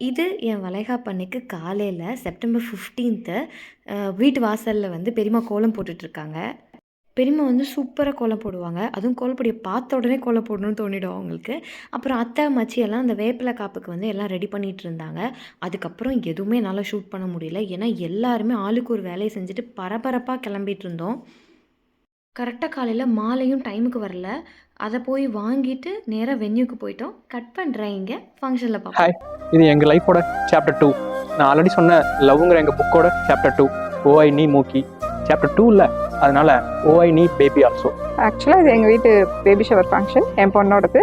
இது என் வளைகாப்பு அன்னைக்கு காலையில செப்டம்பர் 15th வீட்டு வாசல்ல வந்து பெரியம்மா கோலம் போட்டுட்ருக்காங்க. பெரியம்மா வந்து சூப்பரா கோலம் போடுவாங்க. அதுவும் கோலப்பொடிய பார்த்த உடனே கோலம் போடணும்னு தோணிடும் அவங்களுக்கு. அப்புறம் அத்தை, மச்சி எல்லாம் அந்த வேப்பில காப்புக்கு வந்து எல்லாம் ரெடி பண்ணிட்டு இருந்தாங்க. அதுக்கப்புறம் எதுவுமே என்னால ஷூட் பண்ண முடியல. ஏன்னா எல்லாருமே ஆளுக்கு ஒரு வேலைய செஞ்சுட்டு பரபரப்பா கிளம்பிட்டு இருந்தோம். கரெக்ட்டா காலையில மாலையும் டைமுக்கு வரல. அத போய் வாங்கிட்டு நேரா வென்யூக்கு போயிட்டோம். கட் பண்றேன் இங்க. ஃபங்ஷன்ல பார்ப்போம். ஹாய், இது எங்கள் லைஃபோட சாப்டர் 2. நான் ஆல்ரெடி சொன்ன லவ்ங்கிற எங்கள் புக்கோட சாப்டர் 2. ஓஐ நீ மூக்கி சாப்டர் 2 இல்லை, அதனால ஓஐ நீ பேபி ஆல்சோ. ஆக்சுவலாக இது எங்கள் வீட்டு பேபி ஷவர் ஃபங்க்ஷன், என் பொண்ணோடது.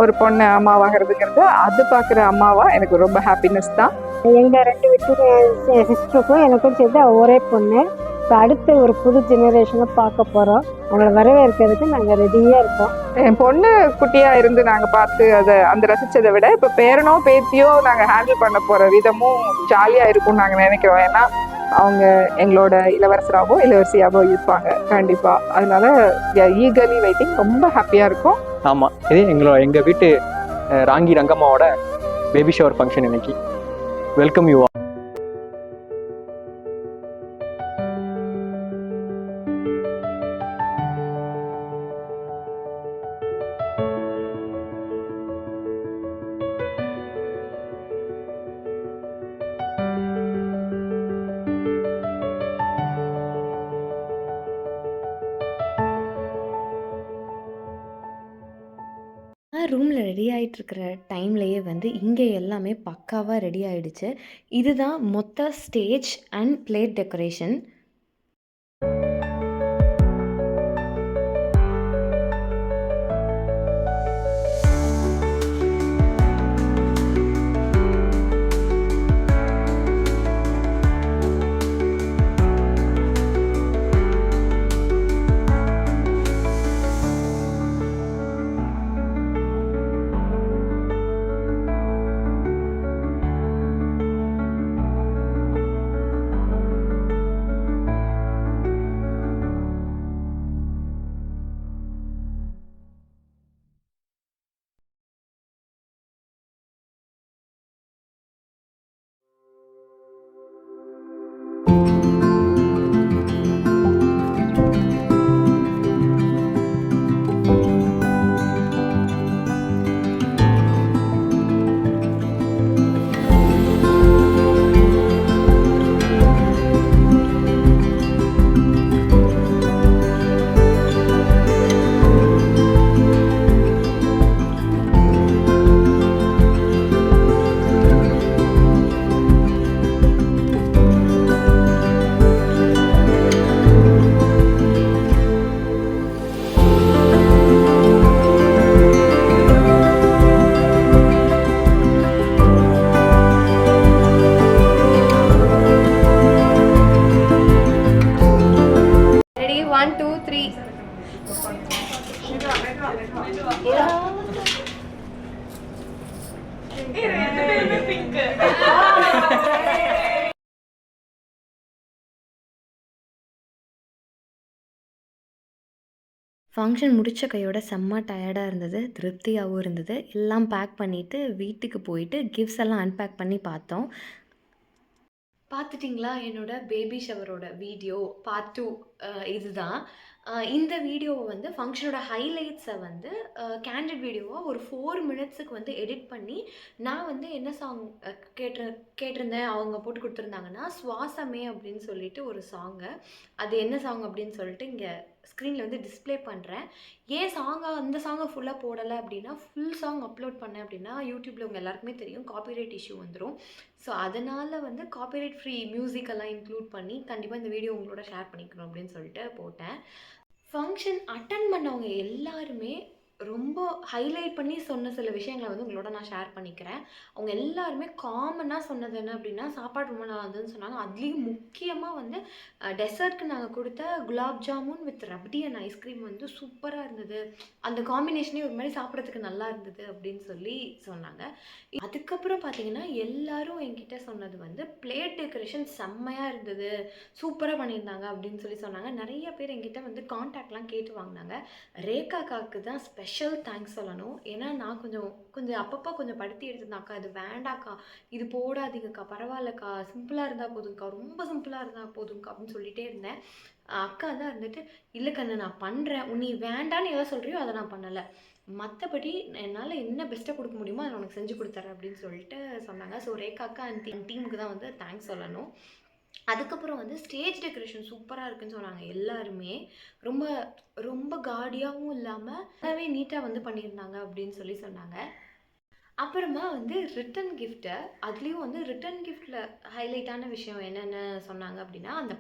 ஒரு பொண்ணு அம்மாவாகிறதுங்கிறது, அது பார்க்குற அம்மாவா எனக்கு ரொம்ப ஹாப்பினஸ் தான். எங்கள் 2 வீட்டு சிஸ்டருக்கும் எனக்கும் சேர்த்து ஒரே பொண்ணு. இப்போ அடுத்த ஒரு புது ஜெனரேஷனை பார்க்க போகிறோம். அவங்கள வரவேற்கிறதுக்கு நாங்கள் ரெடியாக இருக்கோம். என் பொண்ணு குட்டியாக இருந்து நாங்கள் பார்த்து அந்த ரசித்ததை விட இப்போ பேரனோ பேத்தியோ நாங்கள் ஹேண்டில் பண்ண போகிற விதமும் ஜாலியாக இருக்கும்னு நாங்கள் நினைக்கிறோம். ஏன்னா அவங்க எங்களோட இளவரசராகவோ இளவரசியாகவோ இருப்பாங்க கண்டிப்பாக. அதனால ஈகர்லி வெயிட்டிங், ரொம்ப ஹாப்பியாக இருக்கும். ஆமாம், இது எங்கள் வீட்டு ராங்கி ரங்கம்மாவோட பேபி ஷவர் ஃபங்க்ஷன் இன்னைக்கு. Welcome you. ரூமில் ரெடி ஆகிட்டுருக்கிற டைம்லேயே வந்து இங்கே எல்லாமே பக்காவாக ரெடி ஆகிடுச்சு. இதுதான் மொத்த stage and plate decoration. Function முடித்த கையோட செம்ம டயர்டாக இருந்தது, திருப்தியாகவும் இருந்தது. எல்லாம் பேக் பண்ணிவிட்டு வீட்டுக்கு போயிட்டு கிஃப்ட்ஸ் எல்லாம் அன்பேக் பண்ணி பார்த்தோம். பார்த்துட்டிங்களா என்னோட பேபி ஷவரோட வீடியோ பார்ட் 2 இதுதான். இந்த வீடியோவை வந்து ஃபங்க்ஷனோட ஹைலைட்ஸை வந்து கேண்டிட் வீடியோவாக ஒரு 4 மினிட்ஸுக்கு வந்து எடிட் பண்ணி நான் வந்து என்ன சாங் கேட்டிருந்தேன், அவங்க போட்டு கொடுத்துருந்தாங்கன்னா சுவாசமே அப்படின்னு சொல்லிட்டு ஒரு சாங்கு. அது என்ன சாங் அப்படின்னு சொல்லிட்டு இங்கே ஸ்க்ரீனில் வந்து டிஸ்பிளே பண்ணுறேன். ஏன் அந்த சாங்கை ஃபுல்லாக போடலை அப்படின்னா, ஃபுல் சாங் அப்லோட் பண்ணேன் அப்படின்னா யூடியூப்பில் உங்கள் எல்லாருக்குமே தெரியும் காப்பிரைட் இஷ்யூ வந்துடும். ஸோ அதனால் வந்து காப்பிரைட் ஃப்ரீ மியூசிக்கெல்லாம் இன்க்ளூட் பண்ணி கண்டிப்பாக இந்த வீடியோ உங்களோட ஷேர் பண்ணிக்கணும் அப்படின்னு சொல்லிட்டு போட்டேன். ஃபங்க்ஷன் அட்டன் பண்ணவங்க எல்லாருமே ரொம்ப ஹைலைட் பண்ணி சொன்ன சில விஷயங்களை வந்து உங்களோட நான் ஷேர் பண்ணிக்கிறேன். அவங்க எல்லாருமே காமனாக சொன்னது என்ன அப்படின்னா, சாப்பாடு ரொம்ப நல்லா இருந்ததுன்னு சொன்னாங்க. அதுலேயும் முக்கியமாக வந்து டெசர்ட்க்கு நாங்கள் கொடுத்த gulab jamun with rabdi and ice cream வந்து சூப்பராக இருந்தது. அந்த காம்பினேஷனே ஒரு மாதிரி சாப்பிட்றதுக்கு நல்லா இருந்தது அப்படின்னு சொல்லி சொன்னாங்க. அதுக்கப்புறம் பார்த்தீங்கன்னா எல்லாரும் என்கிட்ட சொன்னது வந்து பிளேட் டெக்கரேஷன் செம்மையாக இருந்தது, சூப்பராக பண்ணியிருந்தாங்க அப்படின்னு சொல்லி சொன்னாங்க. நிறைய பேர் என்கிட்ட வந்து கான்டாக்ட்லாம் கேட்டு வாங்கினாங்க. ரேகா காக்கு தான் ஸ்பெஷல் தேங்க்ஸ் சொல்லணும். ஏன்னா நான் கொஞ்சம் அப்பப்போ கொஞ்சம் படுத்தி எடுத்திருந்தேன், அக்கா இது வேண்டாக்கா, இது போடாதீங்கக்கா, பரவாயில்லக்கா, சிம்பிளாக இருந்தால் போதும்க்கா, ரொம்ப சிம்பிளாக இருந்தால் போதும்க்கா அப்படின்னு சொல்லிகிட்டே இருந்தேன். அக்கா தான் இருந்துட்டு, இல்லை கண்ணு நான் பண்ணுறேன், நீ வேண்டான்னு எதை சொல்கிறியோ அதை நான் பண்ணலை, மற்றபடி என்னால் என்ன பெஸ்ட்டாக கொடுக்க முடியுமோ அதை உனக்கு செஞ்சு கொடுத்துறேன் அப்படின்னு சொல்லிட்டு சொன்னாங்க. ஸோ ரேகாக்கா அண்ட் டீமுக்கு தான் வந்து தேங்க்ஸ் சொல்லணும். அதுக்கப்புறம் வந்து ஸ்டேஜ் டெக்கரேஷன் சூப்பராக இருக்குன்னு சொன்னாங்க எல்லாருமே. ரொம்ப ரொம்ப காடியாகவும் இல்லாமல் நல்லாவே நீட்டாக வந்து பண்ணியிருந்தாங்க அப்படின்னு சொன்னாங்க. அப்புறமா வந்து ரிட்டன் கிஃப்ட்டு, அதுலேயும் வந்து ரிட்டன் கிஃப்ட்டில் ஹைலைட்டான விஷயம் என்னென்ன சொன்னாங்க அப்படின்னா, அந்த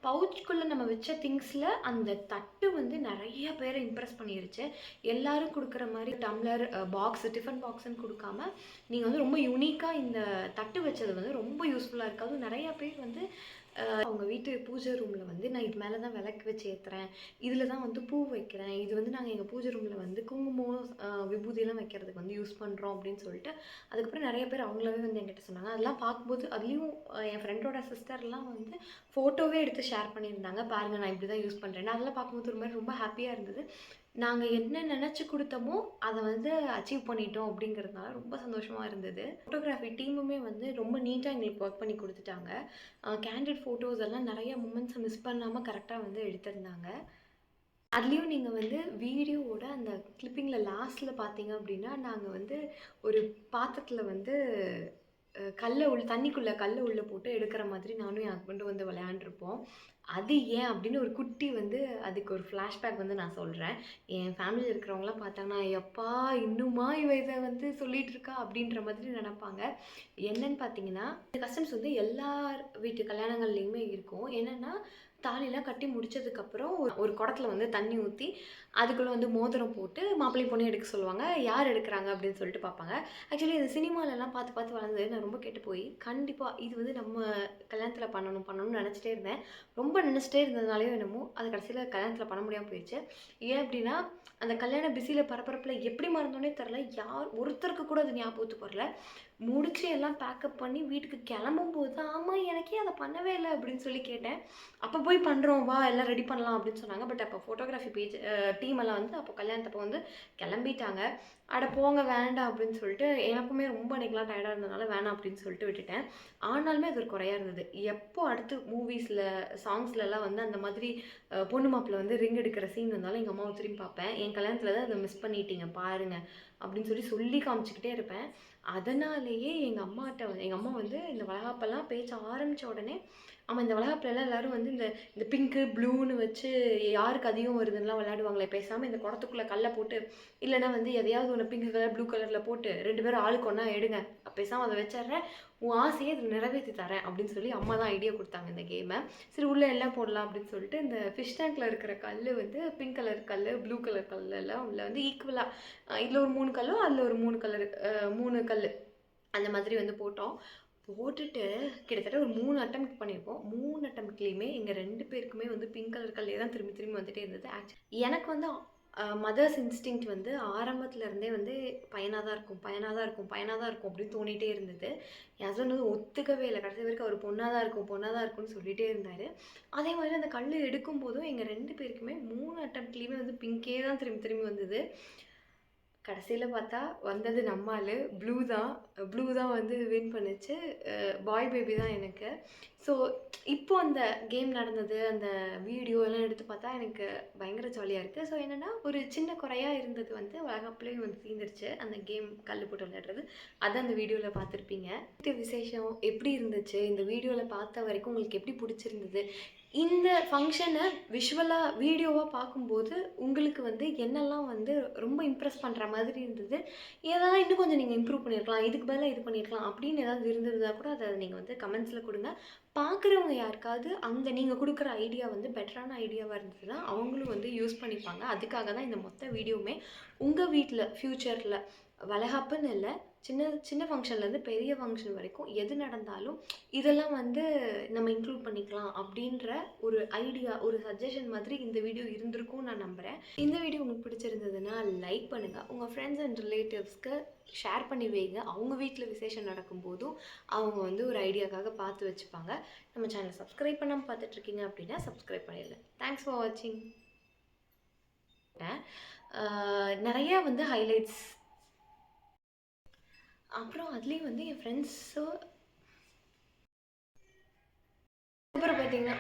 பவுச்சுக்குள்ளே நம்ம வச்ச திங்ஸில் அந்த தட்டு வந்து நிறைய பேரை இம்ப்ரெஸ் பண்ணிருச்சு. எல்லாரும் கொடுக்குற மாதிரி டம்ளர், பாக்ஸு, டிஃபன் பாக்ஸுன்னு கொடுக்காம நீங்கள் வந்து ரொம்ப யூனிக்காக இந்த தட்டு வச்சது வந்து ரொம்ப யூஸ்ஃபுல்லாக இருக்குது. அதுவும் நிறையா பேர் வந்து அவங்க வீட்டு பூஜை ரூமில் வந்து நான் இது மேலே தான் விளக்கு வச்சு ஏற்றுறேன், இதில் தான் வந்து பூ வைக்கிறேன், இது வந்து நாங்கள் எங்கள் பூஜை ரூமில் வந்து குங்குமம், விபூதியெல்லாம் வைக்கிறதுக்கு வந்து யூஸ் பண்ணுறோம் அப்படின்னு சொல்லிட்டு அதுக்கப்புறம் நிறைய பேர் அவங்களாவே வந்து என்கிட்ட சொன்னாங்க. அதெல்லாம் பார்க்கும்போது அதுலேயும் என் ஃப்ரெண்டோட சிஸ்டர்லாம் வந்து ஃபோட்டோவே எடுத்து ஷேர் பண்ணியிருந்தாங்க, பாருங்கள் நான் இப்படி தான் யூஸ் பண்ணுறேன். அதெல்லாம் பார்க்கும்போது ஒரு மாதிரி ரொம்ப ஹாப்பியாக இருந்தது. நாங்கள் என்ன நினச்சி கொடுத்தோமோ அதை வந்து அச்சீவ் பண்ணிட்டோம் அப்படிங்கிறதுனால ரொம்ப சந்தோஷமாக இருந்தது. ஃபோட்டோகிராஃபி டீமுமே வந்து ரொம்ப நீட்டாக எங்களுக்கு ஒர்க் பண்ணி கொடுத்துட்டாங்க. கேண்டிட் ஃபோட்டோஸ் எல்லாம் நிறைய மூமெண்ட்ஸை மிஸ் பண்ணாமல் கரெக்டாக வந்து எடுத்திருந்தாங்க. அதுலேயும் நீங்கள் வந்து வீடியோவோட அந்த கிளிப்பிங்கில் லாஸ்ட்டில் பார்த்தீங்க அப்படின்னா, நாங்கள் வந்து ஒரு பாத்திரத்தில் வந்து தண்ணிக்குள்ளே கல்லை உள்ளே போட்டு எடுக்கிற மாதிரி நானும் என் ஹஸ்பண்டும் வந்து விளையாண்டுருப்போம். அது ஏன் அப்படின்னு ஒரு குட்டி வந்து அதுக்கு ஒரு ஃப்ளாஷ்பேக் வந்து நான் சொல்கிறேன். என் ஃபேமிலியில் இருக்கிறவங்களாம் பார்த்தாங்கன்னா, எப்பா இன்னுமா இதை வந்து சொல்லிகிட்டு இருக்கா அப்படின்ற மாதிரி நினப்பாங்க. என்னன்னு பார்த்தீங்கன்னா, இந்த கஸ்டம்ஸ் வந்து எல்லார் வீட்டு கல்யாணங்கள்லேயுமே இருக்கும். என்னென்னா, தாலிலாம் கட்டி முடிச்சதுக்கப்புறம் ஒரு குடத்துல வந்து தண்ணி ஊற்றி அதுக்குள்ளே வந்து மோதிரம் போட்டு மாப்பிள்ளை பொண்ணு எடுக்க சொல்லுவாங்க. யார் எடுக்கிறாங்க அப்படின்னு சொல்லிட்டு பார்ப்பாங்க. ஆக்சுவலி இது சினிமாலெல்லாம் பார்த்து வளர்ந்தது நான் ரொம்ப கெட்டு போய் கண்டிப்பாக இது வந்து நம்ம கல்யாணத்தில் பண்ணணும்னு நினச்சிட்டே இருந்தேன். ரொம்ப நினச்சிட்டே இருந்ததுனாலேயோ என்னமோ அது கடைசியில் கல்யாணத்தில் பண்ண முடியாமல் போயிடுச்சு. ஏன் அப்படின்னா, அந்த கல்யாண பிஸியில் பரபரப்பில் எப்படி மறந்தோன்னே தெரில, ஒருத்தருக்கு கூட அது ஞாபகத்துக்கு வரல. முடிச்சு எல்லாம் பேக்கப் பண்ணி வீட்டுக்கு கிளம்பும்போது தான், ஆமாம் எனக்கே அதை பண்ணவே இல்லை அப்படின்னு சொல்லி கேட்டேன். அப்போ போய் பண்ணுறோம் வா எல்லாம் ரெடி பண்ணலாம் அப்படின்னு சொன்னாங்க. பட் அப்போ ஃபோட்டோகிராஃபி டீம் எல்லாம் வந்து அப்போ கல்யாணத்தப்போ வந்து கிளம்பிட்டாங்க. அட போங்க வேண்டாம் அப்படின்னு சொல்லிட்டு, எனக்குமே ரொம்ப அன்றைக்கெலாம் டயர்டாக இருந்ததுனால வேணாம் அப்படின்னு சொல்லிட்டு விட்டுட்டேன். ஆனாலுமே அது ஒரு குறையாக இருந்தது. எப்போ அடுத்து மூவிஸில் சாங்ஸ்லலாம் வந்து அந்த மாதிரி பொண்ணு மாப்பிள்ளை வந்து ரிங் எடுக்கிற சீன் இருந்தாலும் எங்கள் அம்மாவை திரும்பி பார்ப்பேன். என் கல்யாணத்தில் தான் அதை மிஸ் பண்ணிட்டீங்க பாருங்கள் அப்படின்னு சொல்லி காமிச்சிக்கிட்டே இருப்பேன். அதனாலேயே எங்கள் அம்மா வந்து இந்த வளகாப்பெல்லாம் பேச்ச ஆரம்பித்த உடனே, ஆமாம் இந்த வளகாப்பிலலாம் எல்லோரும் வந்து இந்த பிங்க்கு ப்ளூன்னு வச்சு யாருக்கு அதிகம் வருதுன்னெலாம் விளையாடுவாங்களே, பேசாமல் இந்த குடத்துக்குள்ளே கல்லை போட்டு இல்லைன்னா வந்து எதையாவது ஒன்று பிங்க் கலர் ப்ளூ கலரில் போட்டு 2 பேரும் ஆளுக்கு ஒன்றா எடுங்க, பேசாமல் அதை வச்சிட்றேன், உன் ஆசையை இதில் நிறைவேற்றி தரேன் அப்படின்னு சொல்லி அம்மா தான் ஐடியா கொடுத்தாங்க இந்த கேமை. சரி உள்ளே எல்லாம் போடலாம் அப்படின்னு சொல்லிட்டு இந்த ஃபிஷ் டேங்கில் இருக்கிற கல் வந்து பிங்க் கலர் கல், ப்ளூ கலர் கல்லெல்லாம் உள்ள வந்து ஈக்குவலாக இதில் ஒரு 3 கல்லும் அதில் ஒரு 3 கல் அந்த மாதிரி வந்து போட்டுட்டு கிட்டத்தட்ட ஒரு 3 அட்டெம்ப்ட் பண்ணியிருப்போம். 3 அட்டெம்ப்ட்லேயுமே எங்கள் 2 பேருக்குமே வந்து பிங்க் கலர் கல்லே தான் திரும்பி வந்துகிட்டே இருந்தது. ஆக்சுவலி எனக்கு வந்து மதர்ஸ் இன்ஸ்டிங்க்ட் வந்து ஆரம்பத்துலேருந்தே வந்து பையனாக தான் இருக்கும் அப்படின்னு தோணிகிட்டே இருந்தது. என் ஹஸ்பண்ட் வந்து ஒத்துக்கவே இல்லை. கடைசி வரைக்கும் அவர் பொண்ணாக தான் இருக்கும்னு சொல்லிகிட்டே இருந்தார். அதே மாதிரி அந்த கல் எடுக்கும் போதும் எங்கள் 2 பேருக்குமே 3 அட்டெம்ப்ட்லேயுமே வந்து பிங்கே தான் திரும்பி வந்தது. கடைசியில் பார்த்தா வந்தது நம்மால் ப்ளூ தான் வந்து வின் பண்ணுச்சு. பாய் பேபி தான் எனக்கு. ஸோ இப்போ அந்த கேம் நடந்தது, அந்த வீடியோ எல்லாம் எடுத்து பார்த்தா எனக்கு பயங்கர ஜாலியாக இருக்குது. ஸோ என்னென்னா, ஒரு சின்ன குறையாக இருந்தது வந்து வளகாப்புலேயும் வந்து தீர்ந்துருச்சு அந்த கேம் கல் போட்டு விளையாடுறது. அதை அந்த வீடியோவில் பார்த்துருப்பீங்க. விசேஷம் எப்படி இருந்துச்சு, இந்த வீடியோவில் பார்த்த வரைக்கும் உங்களுக்கு எப்படி பிடிச்சிருந்தது, இந்த ஃபங்க்ஷனை விஷுவலாக வீடியோவாக பார்க்கும்போது உங்களுக்கு வந்து என்னெல்லாம் வந்து ரொம்ப இம்ப்ரெஸ் பண்ணுற மாதிரி இருந்தது, ஏதாவது இன்னும் கொஞ்சம் நீங்கள் இம்ப்ரூவ் பண்ணியிருக்கலாம், இதுக்கு பதிலாக இது பண்ணியிருக்கலாம் அப்படின்னு ஏதாவது இருந்ததுன்னா கூட அதை நீங்கள் வந்து கமெண்ட்ஸில் கொடுங்க. பார்க்குறவங்க யாருக்காவது அந்த நீங்கள் கொடுக்குற ஐடியா வந்து பெட்டரான ஐடியாவாக இருந்ததுன்னா அவங்களும் வந்து யூஸ் பண்ணிப்பாங்க. அதுக்காக தான் இந்த மொத்த வீடியோவுமே. உங்கள் வீட்டில் ஃப்யூச்சரில் வளகாப்புன்னு இல்லை, சின்ன ஃபங்க்ஷன்லேருந்து பெரிய ஃபங்க்ஷன் வரைக்கும் எது நடந்தாலும் இதெல்லாம் வந்து நம்ம இன்க்ளூட் பண்ணிக்கலாம் அப்படின்ற ஒரு ஐடியா, ஒரு சஜஷன் மாதிரி இந்த வீடியோ இருந்திருக்கும்னு நான் நம்புகிறேன். இந்த வீடியோ உங்களுக்கு பிடிச்சிருந்ததுன்னா லைக் பண்ணுங்கள், உங்கள் ஃப்ரெண்ட்ஸ் அண்ட் ரிலேட்டிவ்ஸ்க்கு ஷேர் பண்ணி வைங்க. அவங்க வீட்டில் விசேஷம் நடக்கும்போதும் அவங்க வந்து ஒரு ஐடியாக்காக பார்த்து வச்சுப்பாங்க. நம்ம சேனலை சப்ஸ்கிரைப் பண்ணாமல் பார்த்துட்ருக்கீங்க அப்படின்னா சப்ஸ்கிரைப் பண்ணிடலாம். தேங்க்ஸ் ஃபார் வாட்சிங். நிறையா வந்து ஹைலைட்ஸ். அப்புறம் அதுலேயும் வந்து என் ஃப்ரெண்ட்ஸு அப்புறம் பார்த்தீங்கன்னா